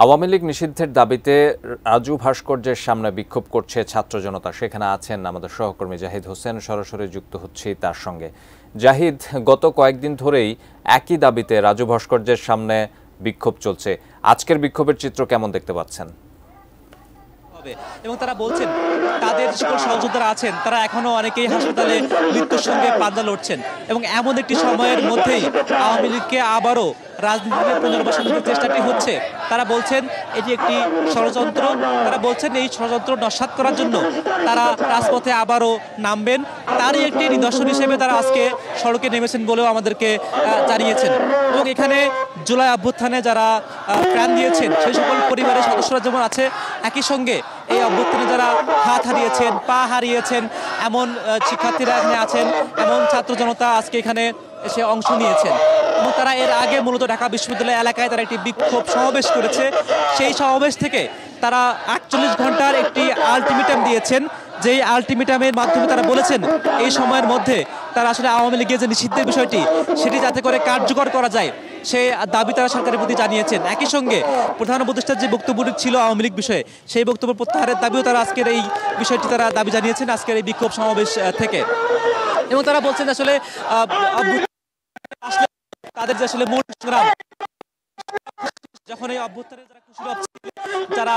আওয়ামী লীগ নিষিদ্ধের দাবিতে রাজু ভাস্কর্যের সামনে বিক্ষোভ করছে ছাত্র জনতা। সেখানে আছেন আমাদের সহকর্মী জাহিদ হোসেন, সরাসরি যুক্ত হচ্ছি তার সঙ্গে। জাহিদ, গত কয়েকদিন ধরেই একই দাবিতে রাজু ভাস্কর্যের সামনে বিক্ষোভ চলছে। আজকের বিক্ষোভের চিত্র কেমন দেখতে পাচ্ছেন? এবং তারা বলছেন তাদের যে সকল সহযোদ্ধারা আছেন তারা এখনো অনেকেই হাসপাতালে মৃত্যুর সঙ্গে পাঞ্জা লড়ছেন এবং এমন একটি সময়ের মধ্যেই আওয়ামী লীগকে আবারও রাজনীতিতে পুনর্বাসনের চেষ্টাটি হচ্ছে। তারা বলছেন এটি একটি ষড়যন্ত্র। তারা বলছেন এই ষড়যন্ত্র নস্যাৎ করার জন্য তারা রাজপথে আবারও নামবেন। তারই একটি নিদর্শন হিসেবে তারা আজকে সড়কে নেমেছেন বলেও আমাদেরকে জানিয়েছেন। এবং এখানে জুলাই অভ্যুত্থানে যারা প্রাণ দিয়েছেন সেই সকল পরিবারের সদস্যরা যেমন আছে, একই সঙ্গে এই অভ্যুত্থানে যারা হাত হারিয়েছেন, পা হারিয়েছেন, এমন শিক্ষার্থীরা এখানে আছেন, এমন ছাত্র জনতা আজকে এখানে এসে অংশ নিয়েছেন। এবং তারা এর আগে মূলত ঢাকা বিশ্ববিদ্যালয় এলাকায় তারা একটি বিক্ষোভ সমাবেশ করেছে। সেই সমাবেশ থেকে তারা 48 ঘন্টার একটি আলটিমেটাম দিয়েছেন, যেই আলটিমেটামের মাধ্যমে তারা বলেছেন এই সময়ের মধ্যে তারা আসলে আওয়ামী লীগের যে নিষিদ্ধের বিষয়টি সেটি যাতে করে কার্যকর করা যায় সেই দাবি তারা সরকারের প্রতি জানিয়েছেন। একই সঙ্গে প্রধান উপদেষ্টার যে বক্তব্যটি ছিল আওয়ামী লীগ বিষয়ে সেই বক্তব্য প্রত্যাহারের দাবিও তারা আজকের এই বিষয়টি তারা দাবি জানিয়েছেন আজকের এই বিক্ষোভ সমাবেশ থেকে। এবং তারা বলছেন আসলে তাদের যে আসলে মূল সংগ্রাম, যখন এই অভ্যুত্থানে যারা খুশি যারা